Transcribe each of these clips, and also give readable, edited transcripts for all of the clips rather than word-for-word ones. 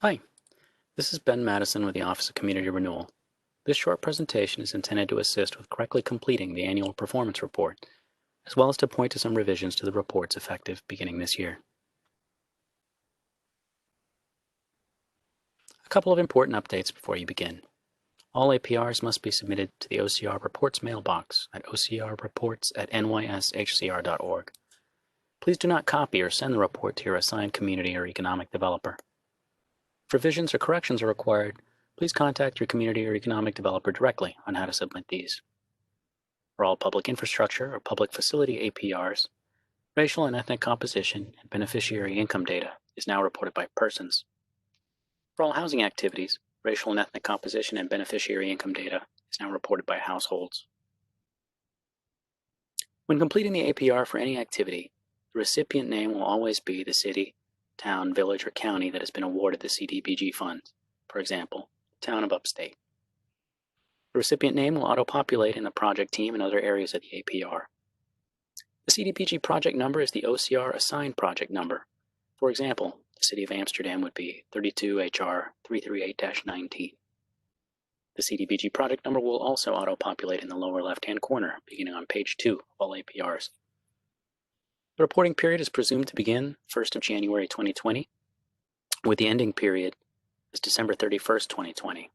Hi, this is Ben Madison with the Office of Community Renewal. This short presentation is intended to assist with correctly completing the annual performance report, as well as to point to some revisions to the reports effective beginning this year. A couple of important updates before you begin. All APRs must be submitted to the OCR Reports mailbox at ocrreports@nyshcr.org. Please do not copy or send the report to your assigned community or economic developer. If revisions or corrections are required, please contact your community or economic developer directly on how to submit these. For all public infrastructure or public facility APRs, racial and ethnic composition and beneficiary income data is now reported by persons. For all housing activities, racial and ethnic composition and beneficiary income data is now reported by households. When completing the APR for any activity, the recipient name will always be the city, town, village, or county that has been awarded the CDBG funds, for example, Town of Upstate. The recipient name will auto-populate in the project team and other areas of the APR. The CDBG project number is the OCR assigned project number. For example, the City of Amsterdam would be 32HR 338-19. The CDBG project number will also auto-populate in the lower left-hand corner, beginning on page 2 of all APRs. The reporting period is presumed to begin 1st of January 2020, with the ending period as December 31st, 2020.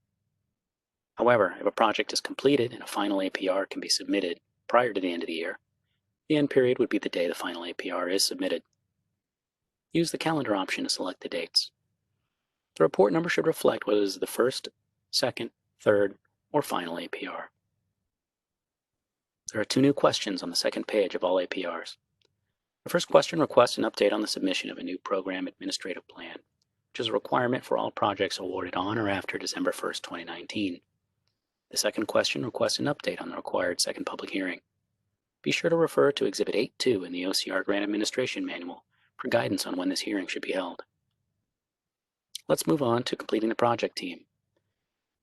However, if a project is completed and a final APR can be submitted prior to the end of the year, the end period would be the day the final APR is submitted. Use the calendar option to select the dates. The report number should reflect whether it is the first, second, third, or final APR. There are 2 new questions on the second page of all APRs. The first question requests an update on the submission of a new program administrative plan, which is a requirement for all projects awarded on or after December 1st, 2019. The second question requests an update on the required second public hearing. Be sure to refer to Exhibit 8.2 in the OCR Grant Administration Manual for guidance on when this hearing should be held. Let's move on to completing the project team.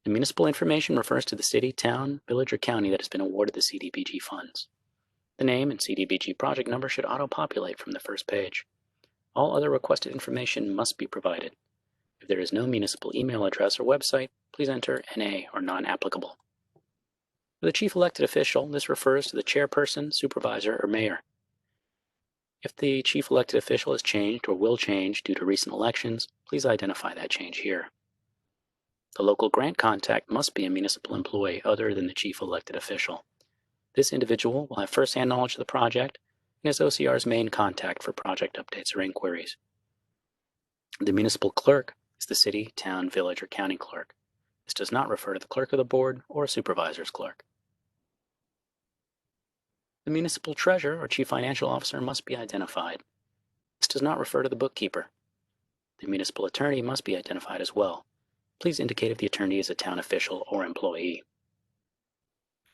The municipal information refers to the city, town, village, or county that has been awarded the CDBG funds. The name and CDBG project number should auto-populate from the first page. All other requested information must be provided. If there is no municipal email address or website, please enter NA or non-applicable. For the chief elected official, this refers to the chairperson, supervisor, or mayor. If the chief elected official has changed or will change due to recent elections, please identify that change here. The local grant contact must be a municipal employee other than the chief elected official. This individual will have first-hand knowledge of the project and is OCR's main contact for project updates or inquiries. The municipal clerk is the city, town, village, or county clerk. This does not refer to the clerk of the board or supervisor's clerk. The municipal treasurer or chief financial officer must be identified. This does not refer to the bookkeeper. The municipal attorney must be identified as well. Please indicate if the attorney is a town official or employee.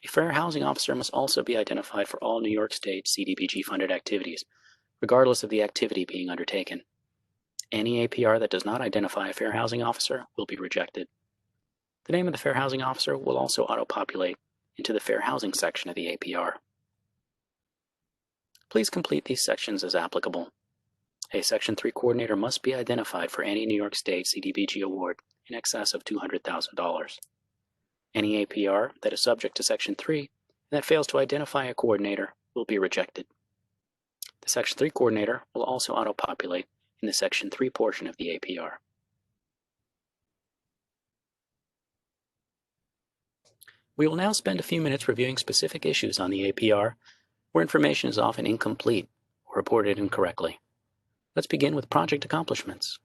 A fair housing officer must also be identified for all New York State CDBG-funded activities, regardless of the activity being undertaken. Any APR that does not identify a fair housing officer will be rejected. The name of the fair housing officer will also auto-populate into the fair housing section of the APR. Please complete these sections as applicable. A Section 3 coordinator must be identified for any New York State CDBG award in excess of $200,000. Any APR that is subject to Section 3 and that fails to identify a coordinator will be rejected. The Section 3 coordinator will also auto-populate in the Section 3 portion of the APR. We will now spend a few minutes reviewing specific issues on the APR where information is often incomplete or reported incorrectly. Let's begin with project accomplishments.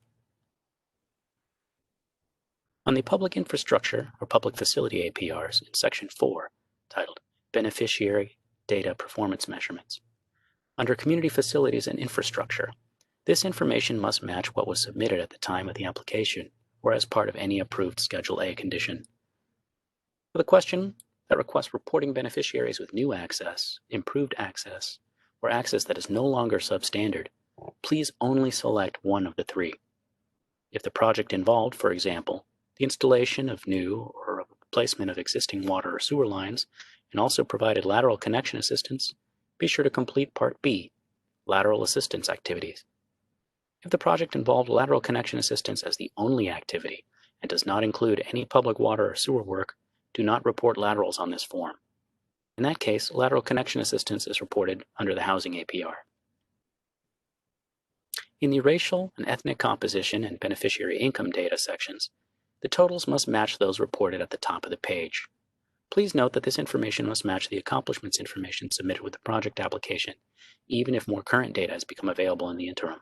On the public infrastructure or public facility APRs in Section 4, titled Beneficiary Data Performance Measurements, under Community Facilities and Infrastructure, this information must match what was submitted at the time of the application or as part of any approved Schedule A condition. For the question that requests reporting beneficiaries with new access, improved access, or access that is no longer substandard, please only select one of the 3. If the project involved, for example, the installation of new or replacement of existing water or sewer lines, and also provided lateral connection assistance, be sure to complete Part B, Lateral Assistance Activities. If the project involved lateral connection assistance as the only activity and does not include any public water or sewer work, do not report laterals on this form. In that case, lateral connection assistance is reported under the housing APR. In the racial and ethnic composition and beneficiary income data sections, the totals must match those reported at the top of the page. Please note that this information must match the accomplishments information submitted with the project application, even if more current data has become available in the interim.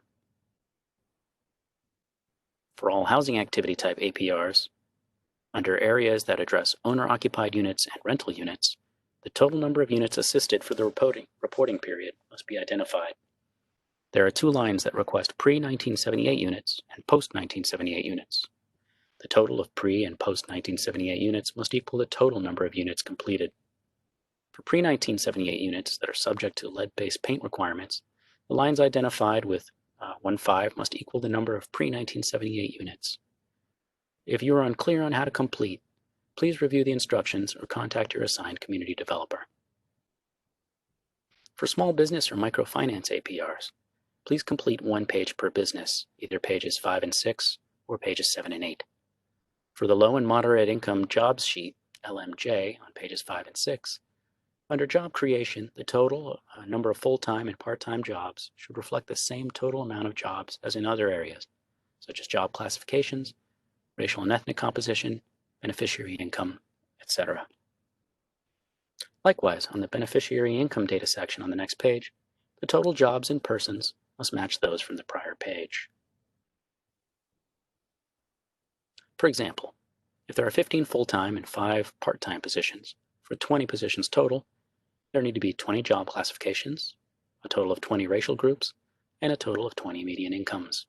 For all housing activity type APRs, under areas that address owner-occupied units and rental units, the total number of units assisted for the reporting period must be identified. There are two lines that request pre-1978 units and post-1978 units. The total of pre- and post-1978 units must equal the total number of units completed. For pre-1978 units that are subject to lead-based paint requirements, the lines identified with 1.5 must equal the number of pre-1978 units. If you are unclear on how to complete, please review the instructions or contact your assigned community developer. For small business or microfinance APRs, please complete one page per business, either pages 5 and 6 or pages 7 and 8. For the low and moderate income jobs sheet, LMJ, on pages 5 and 6, under job creation, the total number of full-time and part-time jobs should reflect the same total amount of jobs as in other areas, such as job classifications, racial and ethnic composition, beneficiary income, etc. Likewise, on the beneficiary income data section on the next page, the total jobs and persons must match those from the prior page. For example, if there are 15 full-time and 5 part-time positions, for 20 positions total, there need to be 20 job classifications, a total of 20 racial groups, and a total of 20 median incomes.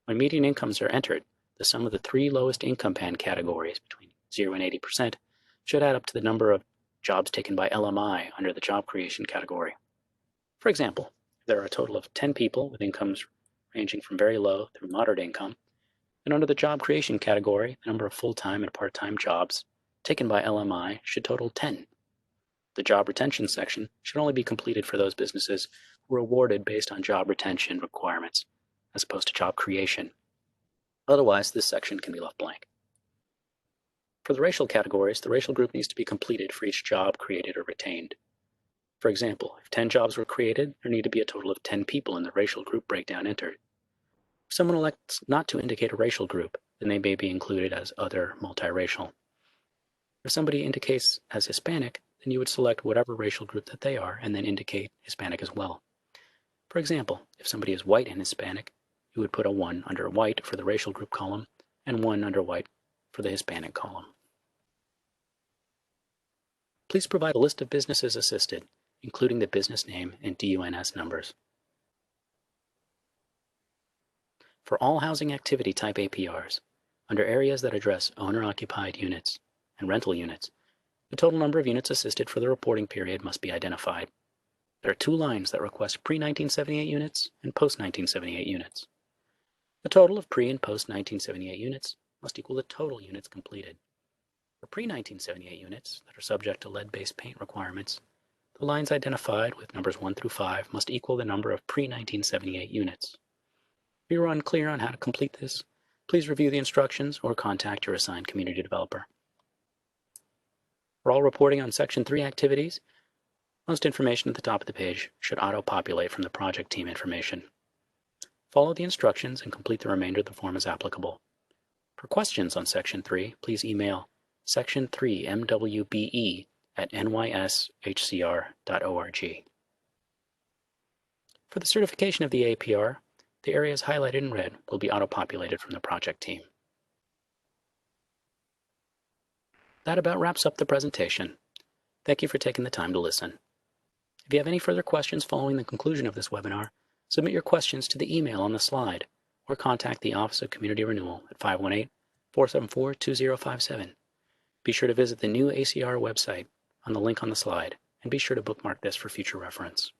When median incomes are entered, the sum of the 3 lowest income band categories between 0 and 80% should add up to the number of jobs taken by LMI under the job creation category. For example, if there are a total of 10 people with incomes ranging from very low through moderate income, then under the job creation category, the number of full-time and part-time jobs taken by LMI should total 10. The job retention section should only be completed for those businesses who were awarded based on job retention requirements, as opposed to job creation. Otherwise, this section can be left blank. For the racial categories, the racial group needs to be completed for each job created or retained. For example, if 10 jobs were created, there need to be a total of 10 people in the racial group breakdown entered. If someone elects not to indicate a racial group, then they may be included as other multiracial. If somebody indicates as Hispanic, then you would select whatever racial group that they are and then indicate Hispanic as well. For example, if somebody is white and Hispanic, you would put a 1 under white for the racial group column and 1 under white for the Hispanic column. Please provide a list of businesses assisted, including the business name and DUNS numbers. For all housing activity type APRs, under areas that address owner-occupied units and rental units, the total number of units assisted for the reporting period must be identified. There are 2 lines that request pre-1978 units and post-1978 units. The total of pre- and post-1978 units must equal the total units completed. For pre-1978 units that are subject to lead-based paint requirements, the lines identified with numbers 1 through 5 must equal the number of pre-1978 units. If you are unclear on how to complete this, please review the instructions or contact your assigned community developer. For all reporting on Section 3 activities, most information at the top of the page should auto-populate from the project team information. Follow the instructions and complete the remainder of the form as applicable. For questions on Section 3, please email section3mwbe@nyshcr.org. For the certification of the APR, the areas highlighted in red will be auto-populated from the project team. That about wraps up the presentation. Thank you for taking the time to listen. If you have any further questions following the conclusion of this webinar, submit your questions to the email on the slide or contact the Office of Community Renewal at 518-474-2057. Be sure to visit the new ACR website on the link on the slide, and be sure to bookmark this for future reference.